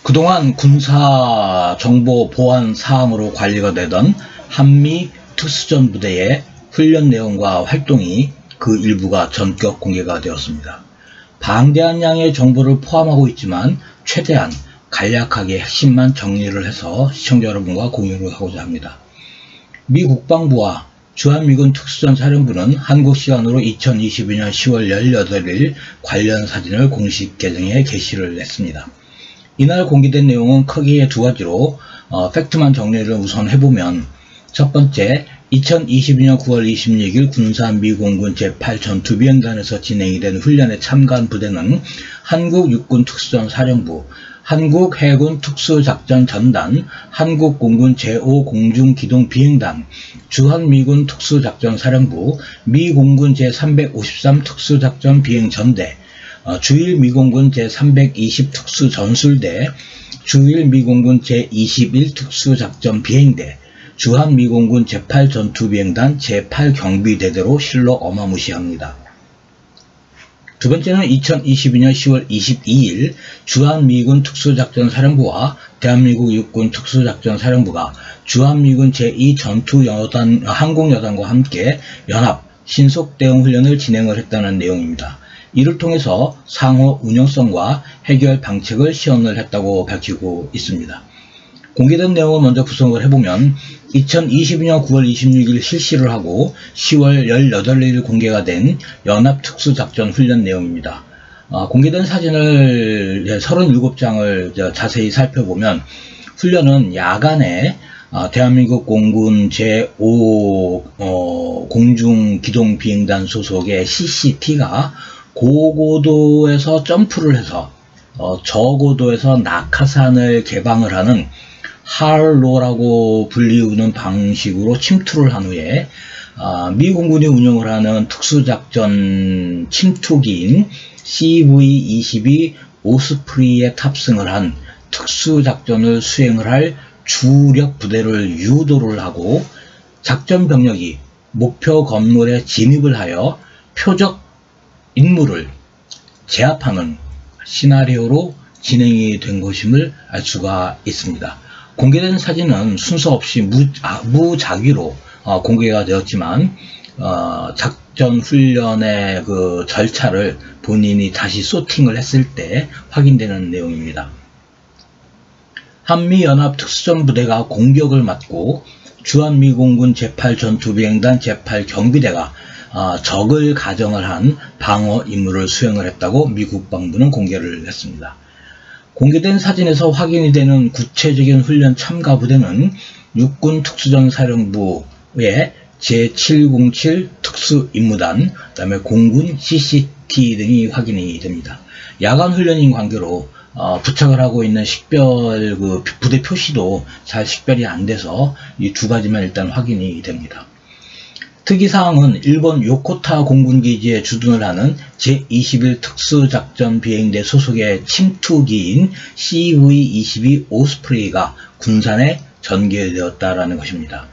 그동안 군사 정보 보안 사항으로 관리가 되던 한미 특수전 부대의 훈련 내용과 활동이 그 일부가 전격 공개가 되었습니다. 방대한 양의 정보를 포함하고 있지만 최대한 간략하게 핵심만 정리를 해서 시청자 여러분과 공유를 하고자 합니다. 미 국방부와 주한미군 특수전 사령부는 한국 시간으로 2022년 10월 18일 관련 사진을 공식 계정에 게시를 했습니다. 이날 공개된 내용은 크게 두 가지로 팩트만 정리를 우선 해보면, 첫 번째, 2022년 9월 26일 군산 미공군 제8전투비행단에서 진행이 된 훈련에 참가한 부대는 한국육군 특수전 사령부, 한국해군 특수작전전단, 한국공군 제5공중기동비행단, 주한미군 특수작전사령부, 미공군 제353 특수작전비행전대, 주일미공군 제320 특수전술대, 주일미공군 제21 특수작전비행대, 주한미공군 제8전투비행단 제8경비대대로 실로 어마무시합니다. 두 번째는 2022년 10월 22일 주한미군 특수작전사령부와 대한민국 육군 특수작전사령부가 주한미군 제2전투여단 항공여단과 함께 연합 신속대응훈련을 진행을 했다는 내용입니다. 이를 통해서 상호 운영성과 해결 방책을 시연을 했다고 밝히고 있습니다. 공개된 내용을 먼저 구성을 해보면 2022년 9월 26일 실시를 하고 10월 18일 공개가 된 연합특수작전 훈련 내용입니다. 공개된 사진을 37장을 자세히 살펴보면 훈련은 야간에 대한민국 공군 제5 공중기동비행단 소속의 CCT가 고고도에서 점프를 해서 저고도에서 낙하산을 개방을 하는 할로라고 불리우는 방식으로 침투를 한 후에 미 공군이 운영을 하는 특수작전 침투기인 CV-22 오스프리에 탑승을 한 특수작전을 수행을 할 주력 부대를 유도를 하고 작전 병력이 목표 건물에 진입을 하여 표적 임무를 제압하는 시나리오로 진행이 된 것임을 알 수가 있습니다. 공개된 사진은 순서 없이 무작위로 공개가 되었지만 작전 훈련의 그 절차를 본인이 다시 소팅을 했을 때 확인되는 내용입니다. 한미연합 특수전부대가 공격을 맡고 주한미공군 제8전투비행단 제8경비대가 적을 가정을 한 방어 임무를 수행을 했다고 미 국방부는 공개를 했습니다. 공개된 사진에서 확인이 되는 구체적인 훈련 참가 부대는 육군 특수전 사령부의 제707 특수임무단, 그 다음에 공군 CCT 등이 확인이 됩니다. 야간 훈련인 관계로 부착을 하고 있는 식별 그 부대 표시도 잘 식별이 안 돼서 이 두 가지만 일단 확인이 됩니다. 특이사항은 일본 요코타 공군기지에 주둔을 하는 제21 특수작전비행대 소속의 침투기인 CV-22 오스프리가 군산에 전개되었다라는 것입니다.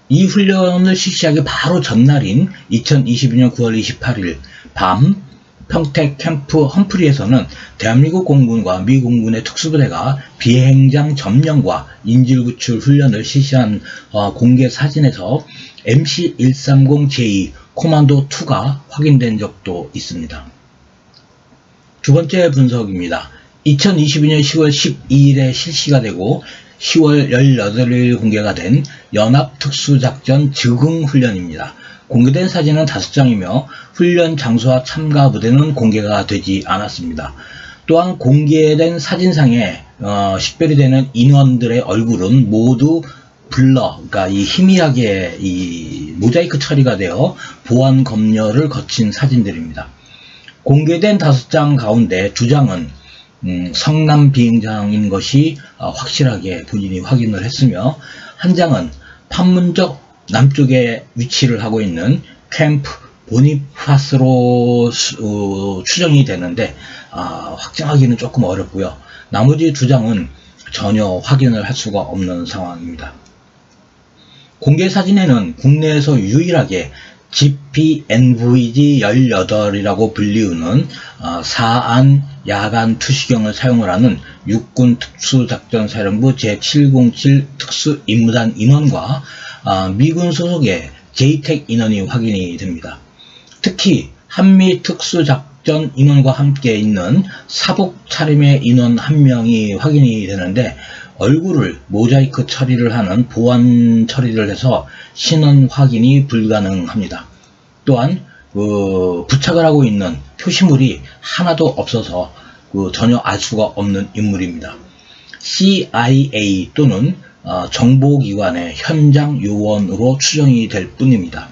이 훈련을 실시하기 바로 전날인 2022년 9월 28일 밤 평택 캠프 험프리에서는 대한민국 공군과 미 공군의 특수부대가 비행장 점령과 인질구출 훈련을 실시한 공개 사진에서 MC-130J 코만도2가 확인된 적도 있습니다. 두 번째 분석입니다. 2022년 10월 12일에 실시가 되고 10월 18일 공개가 된 연합특수작전 즉응훈련입니다. 공개된 사진은 5장이며 훈련 장소와 참가 부대는 공개가 되지 않았습니다. 또한 공개된 사진상에 식별이 되는 인원들의 얼굴은 모두 블러, 그러니까 이 희미하게 이 모자이크 처리가 되어 보안 검열을 거친 사진들입니다. 공개된 5장 가운데 2장은 성남 비행장인 것이 확실하게 본인이 확인을 했으며, 한 장은 판문적 남쪽에 위치를 하고 있는 캠프 보니파스로 추정이 되는데 확정하기는 조금 어렵고요. 나머지 2장은 전혀 확인을 할 수가 없는 상황입니다. 공개 사진에는 국내에서 유일하게 GPNVG-18이라고 불리우는 사안 야간 투시경을 사용을 하는 육군 특수작전사령부 제707 특수임무단 인원과 미군 소속의 JTAC 인원이 확인이 됩니다. 특히 한미 특수작전 인원과 함께 있는 사복 차림의 인원 한 명이 확인이 되는데 얼굴을 모자이크 처리를 하는 보안 처리를 해서 신원 확인이 불가능합니다. 또한 부착을 하고 있는 표시물이 하나도 없어서 전혀 알 수가 없는 인물입니다. CIA 또는 정보기관의 현장 요원으로 추정이 될 뿐입니다.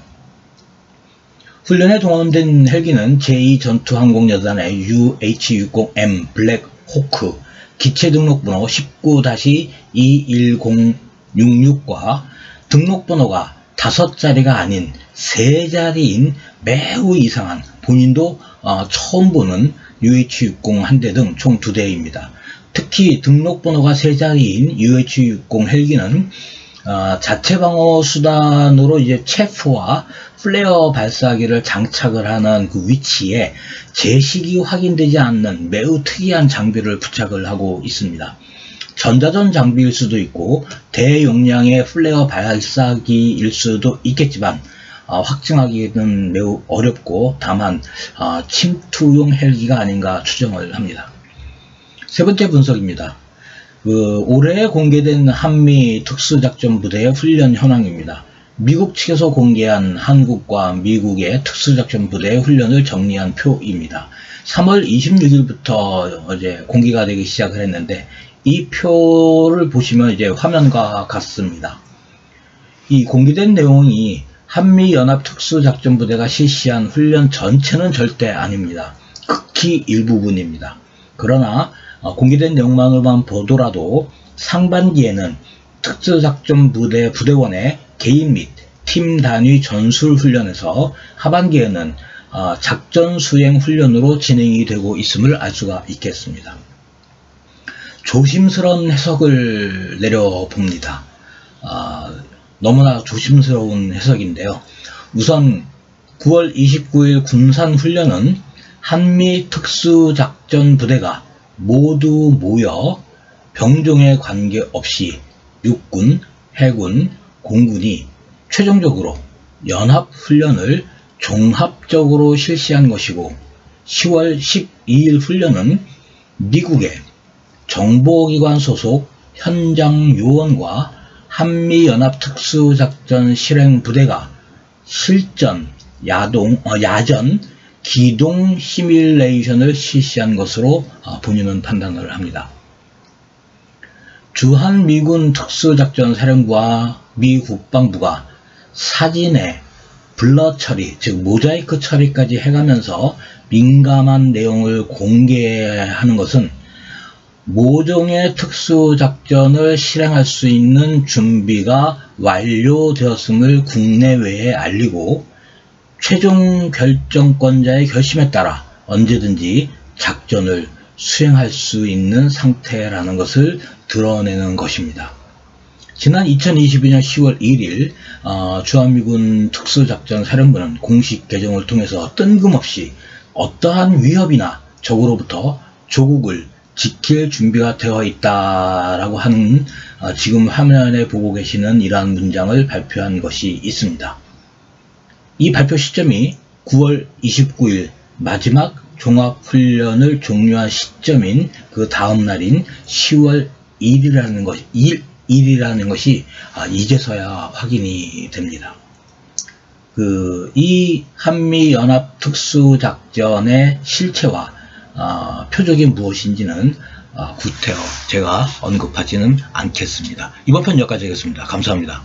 훈련에 동원된 헬기는 제2전투항공여단의 UH-60M 블랙 호크 기체 등록번호 19-21066과 등록번호가 5자리가 아닌 3자리인 매우 이상한 본인도 처음 보는 UH-60 한 대 등 총 2대입니다. 특히 등록번호가 3자리인 UH-60 헬기는 자체 방어 수단으로 이제 체프와 플레어 발사기를 장착을 하는 그 위치에 제식이 확인되지 않는 매우 특이한 장비를 부착을 하고 있습니다. 전자전 장비일 수도 있고 대용량의 플레어 발사기일 수도 있겠지만 확증하기는 매우 어렵고 다만 침투용 헬기가 아닌가 추정을 합니다. 세 번째 분석입니다. 올해 공개된 한미 특수작전부대의 훈련 현황입니다. 미국 측에서 공개한 한국과 미국의 특수작전부대의 훈련을 정리한 표입니다. 3월 26일부터 어제 공개가 되기 시작을 했는데 이 표를 보시면 이제 화면과 같습니다. 이 공개된 내용이 한미연합특수작전부대가 실시한 훈련 전체는 절대 아닙니다. 극히 일부분입니다. 그러나 공개된 내용만으로만 보더라도 상반기에는 특수작전부대 부대원의 개인 및 팀 단위 전술 훈련에서 하반기에는 작전 수행 훈련으로 진행이 되고 있음을 알 수가 있겠습니다. 조심스러운 해석을 내려봅니다. 너무나 조심스러운 해석인데요. 우선 9월 29일 군산훈련은 한미 특수작전부대가 모두 모여 병종에 관계없이 육군, 해군, 공군이 최종적으로 연합훈련을 종합적으로 실시한 것이고 10월 12일 훈련은 미국의 정보기관 소속 현장 요원과 한미연합특수작전 실행부대가 실전, 야전, 기동 시뮬레이션을 실시한 것으로 본인은 판단을 합니다. 주한미군 특수작전사령부와 미 국방부가 사진에 블러 처리, 즉 모자이크 처리까지 해가면서 민감한 내용을 공개하는 것은 모종의 특수작전을 실행할 수 있는 준비가 완료되었음을 국내외에 알리고 최종 결정권자의 결심에 따라 언제든지 작전을 수행할 수 있는 상태라는 것을 드러내는 것입니다. 지난 2022년 10월 1일 주한미군 특수작전사령부는 공식 계정을 통해서 뜬금없이 어떠한 위협이나 적으로부터 조국을 지킬 준비가 되어 있다라고 하는 지금 화면에 보고 계시는 이러한 문장을 발표한 것이 있습니다. 이 발표 시점이 9월 29일 마지막 종합훈련을 종료한 시점인 그 다음 날인 10월 1일이라는 것이 이제서야 확인이 됩니다. 이 한미연합 특수작전의 실체와 표적이 무엇인지는 구태여 제가 언급하지는 않겠습니다. 이번 편 여기까지 하겠습니다. 감사합니다.